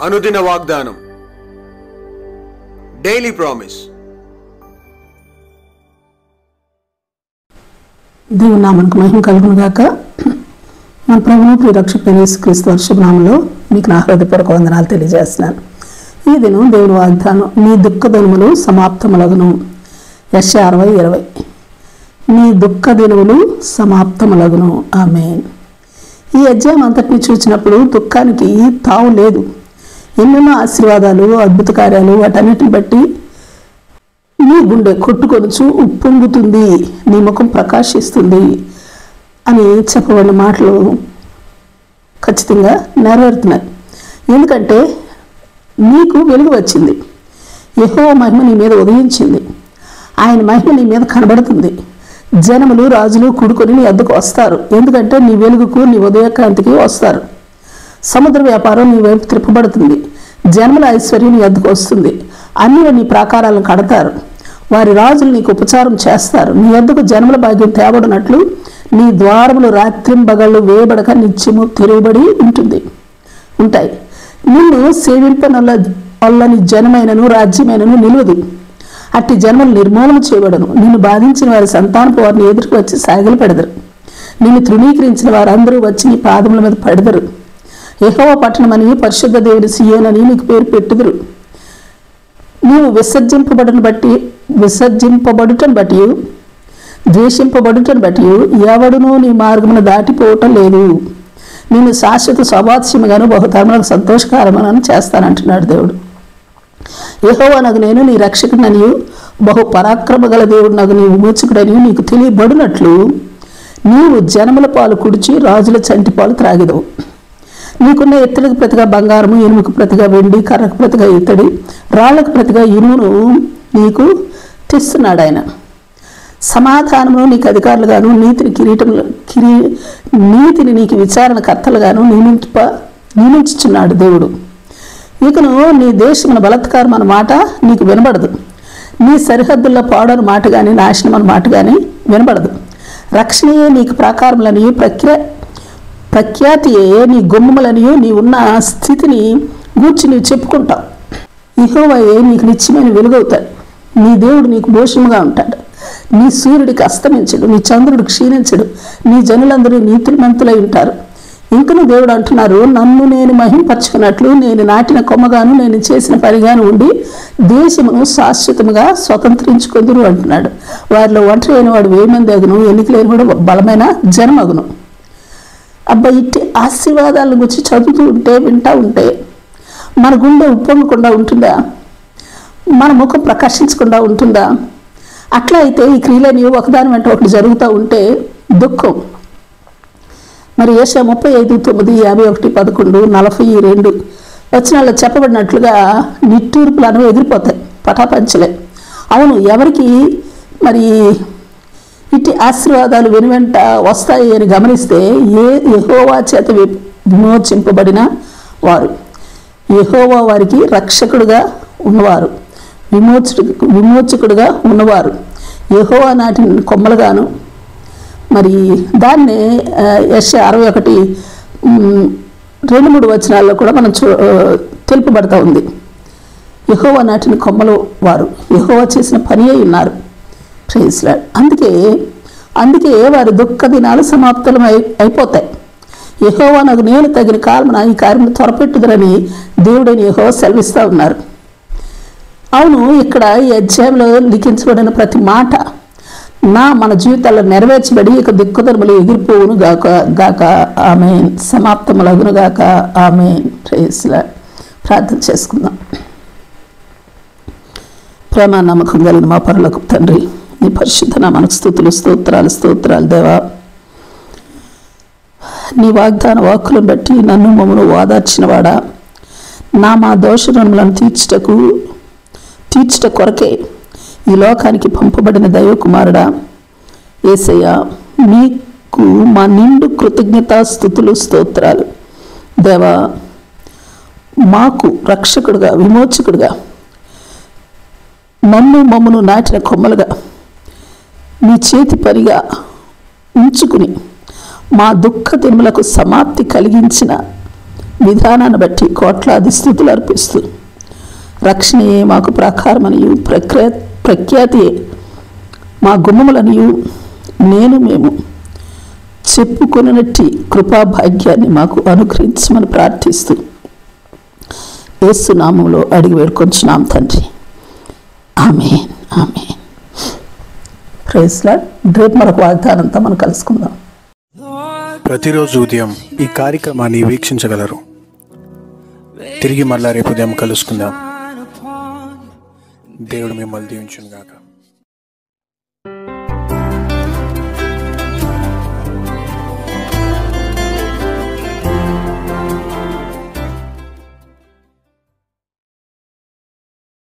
అనుదిన వాగ్దానం, daily promise. దేవుని నామానికి మహిమ కలుగును గాక. మన ప్రభువు ప్రియ రక్షకుడైన యేసుక్రీస్తు శుభనామములో మీకు నా హృదయపూర్వక వందనాలు తెలియజేస్తున్నాను. ఈ దినం దేవుని వాగ్దానం, నీ దుఃఖ దినములు సమాప్తములగును. యెషయా 60:20. నీ దుఃఖ దినములు సమాప్తములగును. ఆమేన్. ఈ అధ్యాయం అంతటిని చూసినప్పుడు దుఃఖానికి తావు లేదు. ఎన్నెన్నో ఆశీర్వాదాలు, అద్భుత కార్యాలు, వాటన్నిటిని బట్టి నీ గుండె కొట్టుకొనుచు ఉప్పొంగుతుంది, నీ ముఖం ప్రకాశిస్తుంది అని చెప్పబడిన మాటలు ఖచ్చితంగా నెరవేరుతున్నాయి. ఎందుకంటే నీకు వెలుగు వచ్చింది, యెహోవా మహిమ నీ మీద ఉదయించింది, ఆయన మహిమ నీ మీద కనబడుతుంది. జనములు, రాజులు కూడుకొని నీ వద్దకు వస్తారు. ఎందుకంటే నీ వెలుగుకు, నీ ఉదయకాంతికి వస్తారు. సముద్ర వ్యాపారం నీ వైపు త్రిప్పబడుతుంది. జన్మల ఐశ్వర్యం నీ వద్దకు వస్తుంది. అన్యులు నీ ప్రాకారాలను కడతారు, వారి రాజులు నీకు ఉపచారం చేస్తారు. నీ వద్దకు జన్మల భాగ్యం తేబడినట్లు నీ ద్వారములు రాత్రింబగళ్ళు వేయబడక నిత్యము తెరవబడి ఉంటాయి. నిన్ను సేవింపనొల్లని జనమైనను రాజ్యమైనను నిలువదు. అట్టి జన్మలు నిర్మూలన చేయబడను. నిన్ను బాధించిన వారి సంతానపు వారిని ఎదురుకు వచ్చి సాగిలు పెడదరు. నిన్ను తృణీకరించిన వారందరూ వచ్చి నీ పాదముల మీద పడదరు. యెహోవా పట్టణమని, పరిశుద్ధ దేవుని సియోనని నీకు పేరు పెట్టుదురు. నీవు విసర్జింపబడుటను బట్టి ద్వేషింపబడుటను బట్టి ఎవడునూ నీ మార్గమును దాటిపోవటం లేదు. నేను శాశ్వత స్వభాస్యముగాను బహుతరములకు సంతోషకరమని చేస్తానంటున్నాడు దేవుడు. యెహోవా నగు నేను నీ రక్షకుడనియు బహు పరాక్రమ గల దేవుడు నగు నీ విమోచకుడనియు నీకు తెలియబడినట్లు నీవు జనముల పాలు కుడిచి రాజుల చంటి పాలు త్రాగిదవు. నీకున్న ఎత్తులకు ప్రతిగా బంగారము, ఇనుముకు ప్రతిగా వెండి, కర్రకు ప్రతిగా ఇత్తడి, రాళ్లకు ప్రతిగా ఇనుమును నీకు తెస్తున్నాడు ఆయన. సమాధానమును నీకు అధికారులుగాను, నీతిని నీకు విచారణకర్తలుగాను నియమించుచున్నాడు దేవుడు. ఇకను నీ దేశమున బలత్కారం అన్న మాట నీకు వినబడదు. నీ సరిహద్దుల్లో పాడని మాట కానీ, నాశనం అన్న మాట కానీ వినబడదు. రక్షణయే నీకు ప్రాకారములనియు, ప్రఖ్యాతియే నీ గుమ్మములనియు, నీ ఉన్న స్థితిని గూర్చి నీవు చెప్పుకుంటావు. యెహోవాయే నీకు నిత్యమైన వెలుగవుతాడు. నీ దేవుడు నీకు భోషముగా ఉంటాడు. నీ సూర్యుడికి అస్తమించడు, నీ చంద్రుడు క్షీణించడు. నీ జనులందరూ నీతిమంతులై ఉంటారు. ఇంకను దేవుడు అంటున్నారు, నన్ను నేను మహింపరచుకున్నట్లు నేను నాటిన కొమ్మగాను, నేను చేసిన పనిగాను ఉండి దేశమును శాశ్వతముగా స్వతంత్రించుకుందురు అంటున్నాడు. వారిలో ఒంటరి అయిన వాడు 1000 మంది అగును, ఎన్నిక లేని వాడు బలమైన జనమగును. అబ్బా, ఇట్టి ఆశీర్వాదాలను గురించి చదువుతూ ఉంటే, వింటూ ఉంటే మన గుండె ఉప్పొంగకుండా ఉంటుందా? మన ముఖం ప్రకాశించకుండా ఉంటుందా? అట్లా అయితే ఈ క్రియలని ఒకదాని వెంట ఒకటి జరుగుతూ ఉంటే దుఃఖం. మరి యెషయా 35:9, 51, 11, 42 వచనాల్లో చెప్పబడినట్లుగా నిట్టూర్పులను ఎగిరిపోతాయి, పటాపంచలే. అవును, ఎవరికి మరి ఇట్టి ఆశీర్వాదాలు వెనువెంట వస్తాయి అని గమనిస్తే యెహోవా చేత విమోచింపబడిన వారు, యెహోవా వారికి రక్షకుడుగా ఉన్నవారు, విమోచకుడుగా ఉన్నవారు, యెహోవా నాటిన కొమ్మలుగాను. మరి దాన్నే యెషయా 61:2-3 వచనాల్లో కూడా మనం తెలుపబడతా ఉంది. యెహోవా నాటిన కొమ్మలు వారు, యెహోవా చేసిన పని అయి ఉన్నారు. Praise lord. అందుకే వారి దుఃఖ దినాలు సమాప్తం అయిపోతాయి. యెహోవా నాకు నేను తగిన కాలమున ఈ కార్యం త్వరపెట్టుదరని దేవుడైన యెహోవా సెలవిస్తూ ఉన్నారు. అవును, ఇక్కడ ఈ అధ్యాయంలో లిఖించబడిన ప్రతి మాట మన జీవితాల్లో నెరవేర్చబడి ఇక దుఃఖదినములు ఎగిరిపోవును గాక ఆమేన్, సమాప్తములగును గాక ఆమేన్. Praise lord. ప్రార్థన చేసుకుందాం. ప్రేమ నమ్మకం కలిగిన మా పరలోకపు తండ్రి, నీ పరిశుద్ధ నామమునకు స్తోత్రాలు దేవా. నీ వాగ్దాన వాక్కులను బట్టి నన్ను మమ్మను ఓదార్చినవాడా, మా దోషములను తీర్చుట కొరకే ఈ లోకానికి పంపబడిన దైవ కుమారుడా యేసయ్యా, నీకు మా నిండు కృతజ్ఞతాస్తుతులు, స్తోత్రాలు దేవా. మాకు రక్షకుడుగా, విమోచకుడుగా, మమ్మను నాటిన కొమ్మలుగా నీ చేతి పనిగా ఉంచుకుని మా దుఃఖ దినములకు సమాప్తి కలిగించిన విధానాన్ని బట్టి కోట్లాది స్తుతులు అర్పిస్తూ రక్షణయే మాకు ప్రాకారమనియు ప్రఖ్యాతియే మా గుమ్మములనియు మేము చెప్పుకొనినట్టి కృపాభాగ్యాన్ని మాకు అనుగ్రహించమని ప్రార్థిస్తూ యేసు నామములో అడిగి వేడుకొంచున్నాం తండ్రి. Amen, amen. Praise lord. రేపు మరొక వాగ్దానంతో మనం కలుసుకుందాం. ప్రతిరోజు ఉదయం ఈ కార్యక్రమాన్ని వీక్షించగలరు. తిరిగి మళ్ళా రేపు ఉదయం కలుసుకుందాం. దేవుడు మిమ్మల్ని దీవించును గాక.